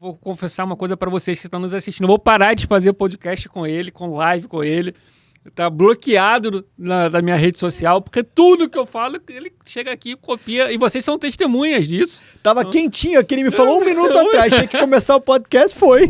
Vou confessar uma coisa para vocês que estão nos assistindo. Eu vou parar de fazer podcast com ele, com live com ele. Tá bloqueado da minha rede social, porque tudo que eu falo, ele chega aqui, copia, e vocês são testemunhas disso. Tava quentinho aqui, ele me falou 1 minuto atrás, tinha que começar o podcast, foi.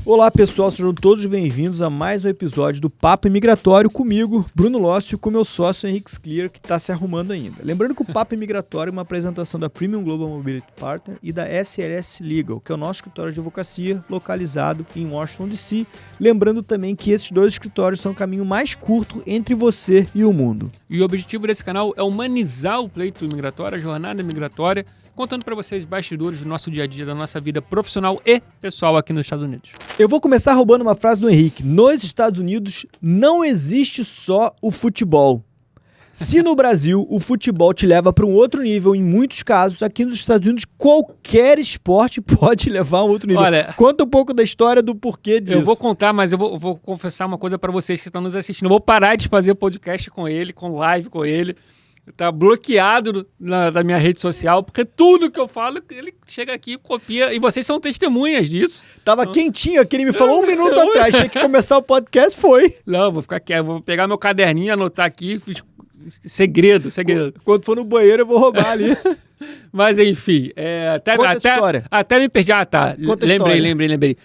Olá pessoal, sejam todos bem-vindos a mais um episódio do Papo Imigratório comigo, Bruno Lócio, e com meu sócio Henrique Scliar, que está se arrumando ainda. Lembrando que o Papo Imigratório é uma apresentação da Premium Global Mobility Partner e da SLS Legal, que é o nosso escritório de advocacia localizado em Washington, D.C. Lembrando também que esses dois escritórios são o caminho mais curto entre você e o mundo. E o objetivo desse canal é humanizar o pleito migratório, a jornada migratória, contando para vocês bastidores do nosso dia a dia, da nossa vida profissional e pessoal aqui nos Estados Unidos. Eu vou começar roubando uma frase do Henrique. Nos Estados Unidos não existe só o futebol. Se no Brasil o futebol te leva para um outro nível, em muitos casos, aqui nos Estados Unidos qualquer esporte pode levar a um outro nível. Olha, conta um pouco da história do porquê disso. Eu vou contar, mas eu vou confessar uma coisa para vocês que estão nos assistindo. Eu vou parar de fazer podcast com ele, com live com ele. Tá bloqueado da minha rede social, porque tudo que eu falo, ele chega aqui, copia, e vocês são testemunhas disso. Tava quentinho aqui, ele me falou 1 minuto atrás, tinha que começar o podcast, foi. Não, vou ficar quieto, vou pegar meu caderninho, anotar aqui, segredo. Quando for no banheiro eu vou roubar ali. Mas enfim, até me perdi. Ah, tá, lembrei.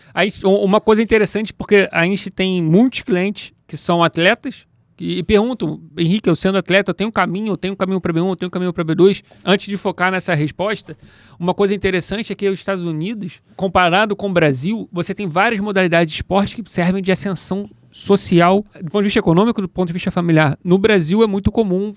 Uma coisa interessante, porque a gente tem muitos clientes que são atletas, e perguntam, Henrique, eu sendo atleta, eu tenho um caminho para B1, eu tenho um caminho para B2. Antes de focar nessa resposta, uma coisa interessante é que os Estados Unidos, comparado com o Brasil, você tem várias modalidades de esporte que servem de ascensão social, do ponto de vista econômico, do ponto de vista familiar. No Brasil é muito comum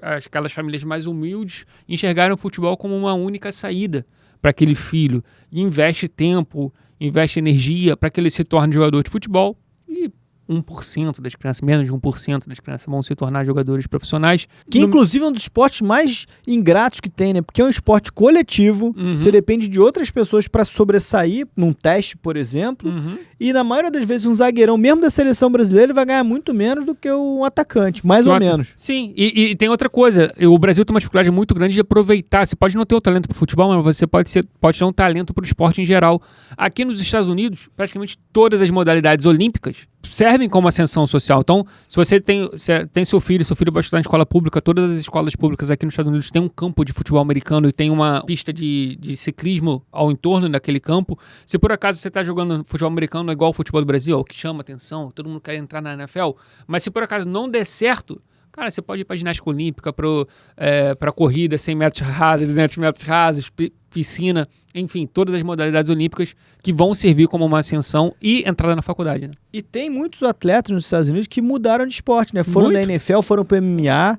aquelas famílias mais humildes enxergarem o futebol como uma única saída para aquele filho. E investe tempo, investe energia para que ele se torne jogador de futebol e 1% das crianças, menos de 1% das crianças vão se tornar jogadores profissionais. Que inclusive é um dos esportes mais ingratos que tem, né? Porque é um esporte coletivo, você depende de outras pessoas para sobressair num teste, por exemplo, e na maioria das vezes um zagueirão, mesmo da seleção brasileira, vai ganhar muito menos do que um atacante, mais ou menos. Sim, e tem outra coisa, o Brasil tem uma dificuldade muito grande de aproveitar, você pode não ter o talento para o futebol, mas você pode ter um talento para o esporte em geral. Aqui nos Estados Unidos, praticamente todas as modalidades olímpicas servem como ascensão social. Então, se você tem seu filho vai estudar em escola pública, todas as escolas públicas aqui nos Estados Unidos têm um campo de futebol americano e tem uma pista de ciclismo ao entorno daquele campo. Se por acaso você está jogando futebol americano igual ao futebol do Brasil, é o que chama atenção, todo mundo quer entrar na NFL, mas se por acaso não der certo, cara, você pode ir para a ginástica olímpica, para corrida, 100 metros rasos, 200 metros rasos, piscina, enfim, todas as modalidades olímpicas que vão servir como uma ascensão e entrada na faculdade, né? E tem muitos atletas nos Estados Unidos que mudaram de esporte, né? Foram da NFL, foram para MMA,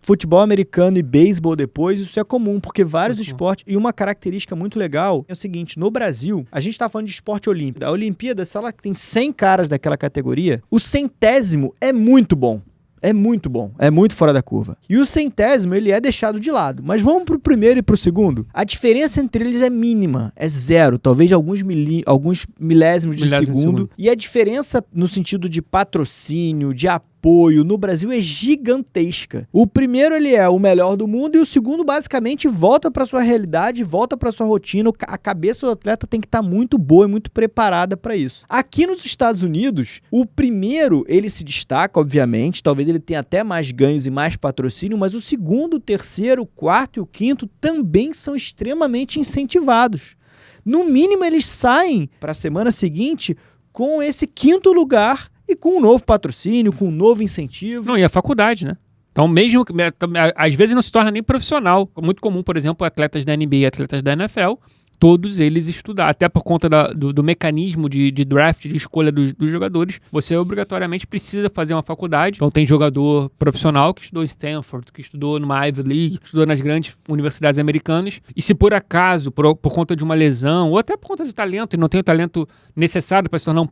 futebol americano e beisebol depois. Isso é comum, porque vários esportes... E uma característica muito legal é o seguinte, no Brasil, a gente tá falando de esporte olímpico. A Olimpíada, se ela tem 100 caras daquela categoria, o 100º é muito bom. É muito bom, é muito fora da curva. E o 100º, ele é deixado de lado. Mas vamos pro primeiro e pro segundo. A diferença entre eles é mínima, é zero. Talvez alguns milésimos de segundo. E a diferença no sentido de patrocínio, de apoio, no Brasil é gigantesca. O primeiro, ele é o melhor do mundo, e o segundo, basicamente, volta para sua realidade, volta para sua rotina. A cabeça do atleta tem que estar muito boa e muito preparada para isso. Aqui nos Estados Unidos, o primeiro, ele se destaca, obviamente, talvez ele tenha até mais ganhos e mais patrocínio, mas o segundo, o terceiro, o quarto e o quinto também são extremamente incentivados. No mínimo, eles saem para a semana seguinte com esse 5º lugar e com um novo patrocínio, com um novo incentivo. Não, e a faculdade, né? Então, mesmo que às vezes não se torna nem profissional. É muito comum, por exemplo, atletas da NBA e atletas da NFL, todos eles estudar, até por conta do mecanismo de draft, de escolha dos jogadores, você obrigatoriamente precisa fazer uma faculdade. Então tem jogador profissional que estudou em Stanford, que estudou numa Ivy League, que estudou nas grandes universidades americanas, e se por acaso, por conta de uma lesão, ou até por conta de talento, e não tem o talento necessário para se tornar um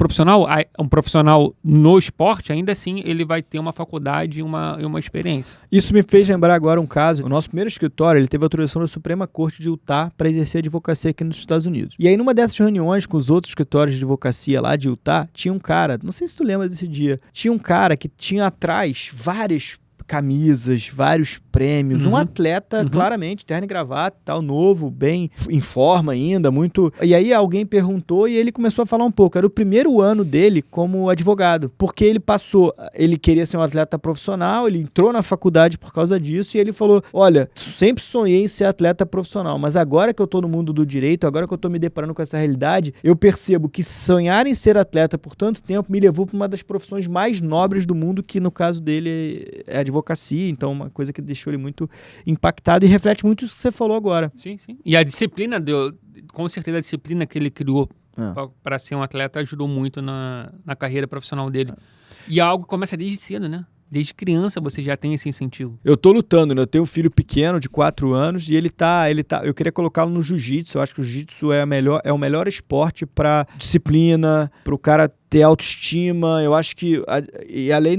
profissional no esporte, ainda assim ele vai ter uma faculdade e uma experiência. Isso me fez lembrar agora um caso. O nosso primeiro escritório, ele teve autorização da Suprema Corte de Utah para exercer advocacia aqui nos Estados Unidos. E aí, numa dessas reuniões com os outros escritórios de advocacia lá de Utah, tinha um cara, não sei se tu lembra desse dia, tinha um cara que tinha atrás várias camisas, vários prêmios. Um atleta, claramente, terno e gravata, tal, novo, bem em forma ainda, muito... E aí alguém perguntou e ele começou a falar um pouco. Era o primeiro ano dele como advogado, porque ele queria ser um atleta profissional, ele entrou na faculdade por causa disso e ele falou, olha, sempre sonhei em ser atleta profissional, mas agora que eu tô no mundo do direito, agora que eu tô me deparando com essa realidade, eu percebo que sonhar em ser atleta por tanto tempo me levou para uma das profissões mais nobres do mundo, que no caso dele é a advocacia, então uma coisa que deixou ele muito impactado e reflete muito isso que você falou agora. Sim. E a disciplina, com certeza a disciplina que ele criou para ser um atleta ajudou muito na carreira profissional dele. E é algo que começa desde cedo, né? Desde criança você já tem esse incentivo. Eu tô lutando, né? Eu tenho um filho pequeno de 4 anos e ele tá... Eu queria colocá-lo no jiu-jitsu. Eu acho que o jiu-jitsu é o melhor esporte para disciplina, para o cara ter autoestima. Eu acho que... E além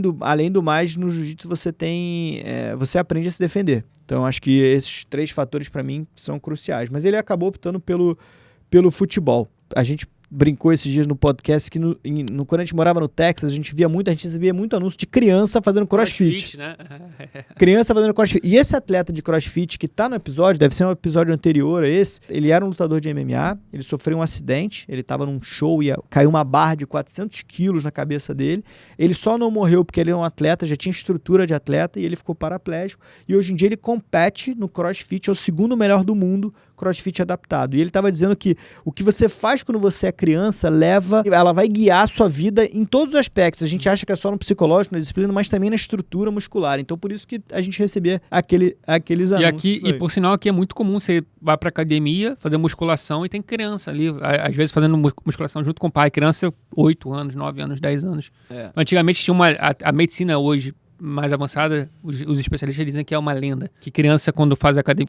do mais, no jiu-jitsu você aprende a se defender. Então eu acho que esses 3 fatores para mim são cruciais. Mas ele acabou optando pelo futebol. A gente brincou esses dias no podcast que quando a gente morava no Texas, a gente recebia muito anúncio de criança fazendo crossfit. Né? Criança fazendo crossfit. E esse atleta de crossfit que tá no episódio, deve ser um episódio anterior a esse, ele era um lutador de MMA, ele sofreu um acidente, ele tava num show e caiu uma barra de 400 quilos na cabeça dele. Ele só não morreu porque ele era um atleta, já tinha estrutura de atleta e ele ficou paraplégico. E hoje em dia ele compete no crossfit, é o segundo melhor do mundo, crossfit adaptado. E ele estava dizendo que o que você faz quando você é criança ela vai guiar a sua vida em todos os aspectos. A gente acha que é só no psicológico, na disciplina, mas também na estrutura muscular. Então, por isso que a gente recebia aqueles anúncios. E por sinal, aqui é muito comum você vai pra academia, fazer musculação e tem criança ali, às vezes fazendo musculação junto com o pai. Criança, 8 anos, 9 anos, 10 anos. Antigamente tinha a medicina hoje mais avançada, os especialistas dizem que é uma lenda. Que criança, quando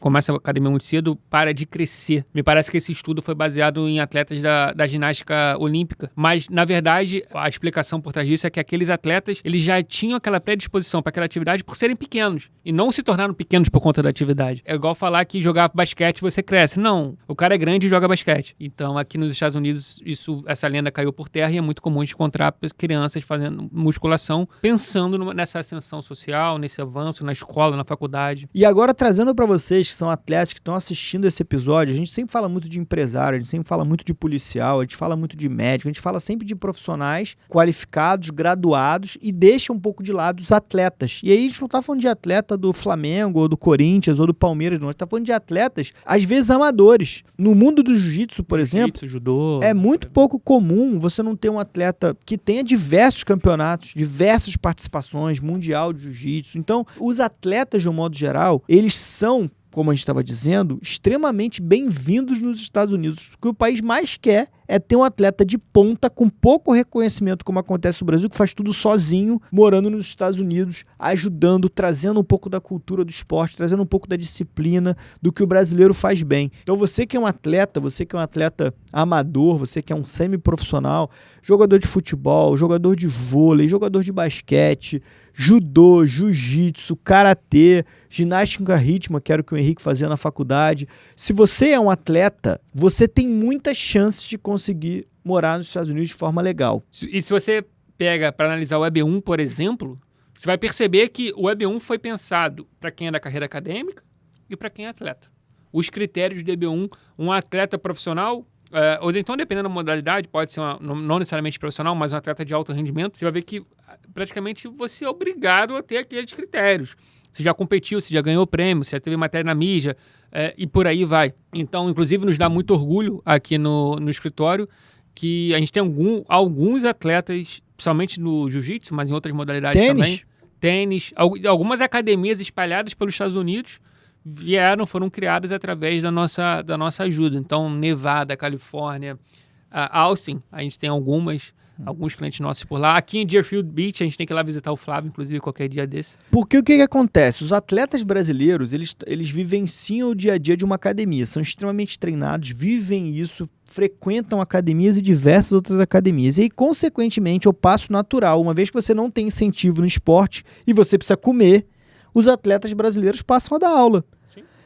começa a academia muito cedo, para de crescer. Me parece que esse estudo foi baseado em atletas da ginástica olímpica. Mas, na verdade, a explicação por trás disso é que aqueles atletas, eles já tinham aquela predisposição para aquela atividade por serem pequenos. E não se tornaram pequenos por conta da atividade. É igual falar que jogar basquete você cresce. Não, o cara é grande e joga basquete. Então, aqui nos Estados Unidos, essa lenda caiu por terra e é muito comum encontrar crianças fazendo musculação, pensando nessa ascensão social, nesse avanço na escola, na faculdade. E agora, trazendo para vocês que são atletas que estão assistindo esse episódio, a gente sempre fala muito de empresário, a gente sempre fala muito de policial, a gente fala muito de médico, a gente fala sempre de profissionais qualificados, graduados e deixa um pouco de lado os atletas. E aí a gente não tá falando de atleta do Flamengo, ou do Corinthians, ou do Palmeiras, não. A gente tá falando de atletas, às vezes amadores. No mundo do jiu-jitsu, por exemplo, judô, é muito pouco comum você não ter um atleta que tenha diversos campeonatos, diversas participações, mundial de jiu-jitsu. Então, os atletas, de um modo geral, eles são, como a gente estava dizendo, extremamente bem-vindos nos Estados Unidos. O que o país mais quer é ter um atleta de ponta com pouco reconhecimento, como acontece no Brasil, que faz tudo sozinho, morando nos Estados Unidos, ajudando, trazendo um pouco da cultura do esporte, trazendo um pouco da disciplina, do que o brasileiro faz bem. Então você que é um atleta amador, você que é um semi-profissional, jogador de futebol, jogador de vôlei, jogador de basquete, judô, jiu-jitsu, karatê, ginástica rítmica, que era o que o Henrique fazia na faculdade. Se você é um atleta, você tem muitas chances de conseguir morar nos Estados Unidos de forma legal. E se você pega para analisar o EB1, por exemplo, você vai perceber que o EB1 foi pensado para quem é da carreira acadêmica e para quem é atleta. Os critérios do EB1, um atleta profissional, ou então, dependendo da modalidade, pode ser não necessariamente profissional, mas um atleta de alto rendimento, você vai ver que praticamente você é obrigado a ter aqueles critérios. Você já competiu, você já ganhou prêmio, você já teve matéria na mídia, e por aí vai. Então, inclusive, nos dá muito orgulho aqui no escritório que a gente tem alguns atletas, principalmente no jiu-jitsu, mas em outras modalidades também. Tênis. Algumas academias espalhadas pelos Estados Unidos foram criadas através da nossa ajuda. Então, Nevada, Califórnia, Austin, a gente tem alguns clientes nossos por lá. Aqui em Deerfield Beach, a gente tem que ir lá visitar o Flávio, inclusive, qualquer dia desse. Porque o que acontece? Os atletas brasileiros, eles vivenciam o dia a dia de uma academia, são extremamente treinados, vivem isso, frequentam academias e diversas outras academias. E aí, consequentemente, é o passo natural. Uma vez que você não tem incentivo no esporte e você precisa comer, os atletas brasileiros passam a dar aula.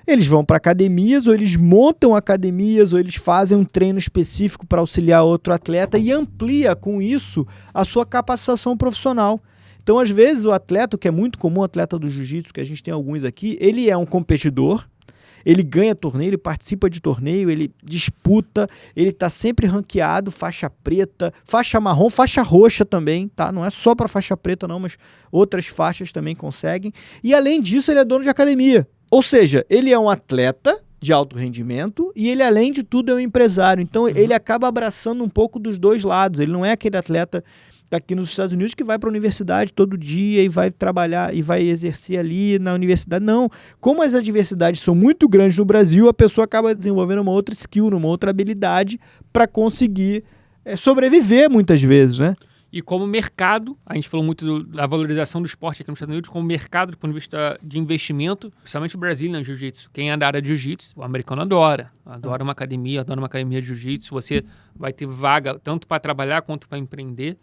Eles vão para academias, ou eles montam academias, ou eles fazem um treino específico para auxiliar outro atleta e amplia com isso a sua capacitação profissional. Então, às vezes, o atleta, que é muito comum, o atleta do jiu-jitsu, que a gente tem alguns aqui, ele é um competidor, ele ganha torneio, ele participa de torneio, ele disputa, ele tá sempre ranqueado, faixa preta, faixa marrom, faixa roxa também, tá? Não é só para faixa preta não, mas outras faixas também conseguem. E além disso, ele é dono de academia. Ou seja, ele é um atleta de alto rendimento e ele, além de tudo, é um empresário. Então, ele acaba abraçando um pouco dos dois lados. Ele não é aquele atleta aqui nos Estados Unidos que vai para a universidade todo dia e vai trabalhar e vai exercer ali na universidade. Não. Como as adversidades são muito grandes no Brasil, a pessoa acaba desenvolvendo uma outra skill, uma outra habilidade para conseguir sobreviver muitas vezes, né? E como mercado, a gente falou muito da valorização do esporte aqui nos Estados Unidos, como mercado do ponto de vista de investimento, principalmente o Brasil no jiu-jitsu. Quem é da área de jiu-jitsu, o americano adora uma academia, adora uma academia de jiu-jitsu. Você vai ter vaga tanto para trabalhar quanto para empreender.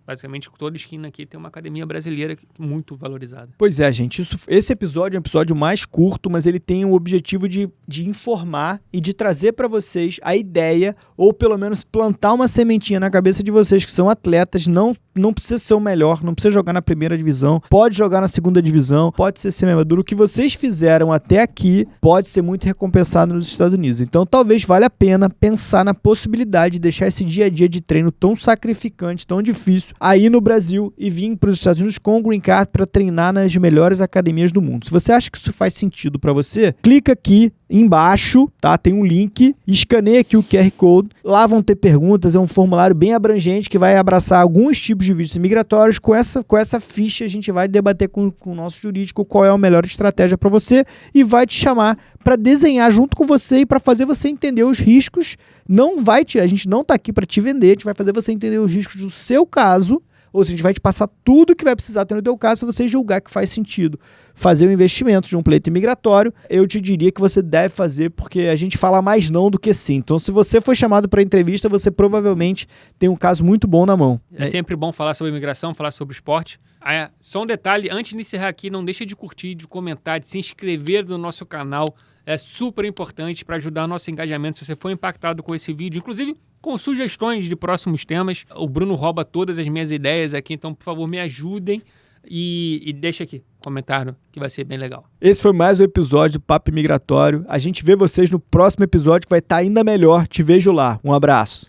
Basicamente, toda esquina aqui tem uma academia brasileira muito valorizada. Pois é, gente. Esse episódio é um episódio mais curto, mas ele tem o objetivo de informar e de trazer para vocês a ideia, ou pelo menos plantar uma sementinha na cabeça de vocês que são atletas. Não precisa ser o melhor, não precisa jogar na primeira divisão, pode jogar na segunda divisão, pode ser semi-maduro. O que vocês fizeram até aqui pode ser muito recompensado nos Estados Unidos. Então, talvez valha a pena pensar na possibilidade de deixar esse dia a dia de treino tão sacrificante, tão difícil, aí no Brasil e vir para os Estados Unidos com o Green Card para treinar nas melhores academias do mundo. Se você acha que isso faz sentido para você, clica aqui embaixo, tá? Tem um link, escaneia aqui o QR Code, lá vão ter perguntas, é um formulário bem abrangente que vai abraçar alguns tipos de vistos migratórios. Com essa ficha a gente vai debater com o nosso jurídico qual é a melhor estratégia para você e vai te chamar para desenhar junto com você e para fazer você entender os riscos. A gente não está aqui para te vender, a gente vai fazer você entender os riscos do seu caso, ou seja, a gente vai te passar tudo que vai precisar ter no teu caso se você julgar que faz sentido fazer o investimento de um pleito imigratório. Eu te diria que você deve fazer, porque a gente fala mais não do que sim. Então, se você foi chamado para entrevista, você provavelmente tem um caso muito bom na mão. É sempre bom falar sobre imigração, falar sobre esporte. Só um detalhe, antes de encerrar aqui, não deixa de curtir, de comentar, de se inscrever no nosso canal. É super importante para ajudar o nosso engajamento. Se você for impactado com esse vídeo, inclusive com sugestões de próximos temas, o Bruno rouba todas as minhas ideias aqui, então, por favor, me ajudem e deixa aqui comentário que vai ser bem legal. Esse foi mais um episódio do Papo Migratório. A gente vê vocês no próximo episódio que vai estar ainda melhor. Te vejo lá. Um abraço.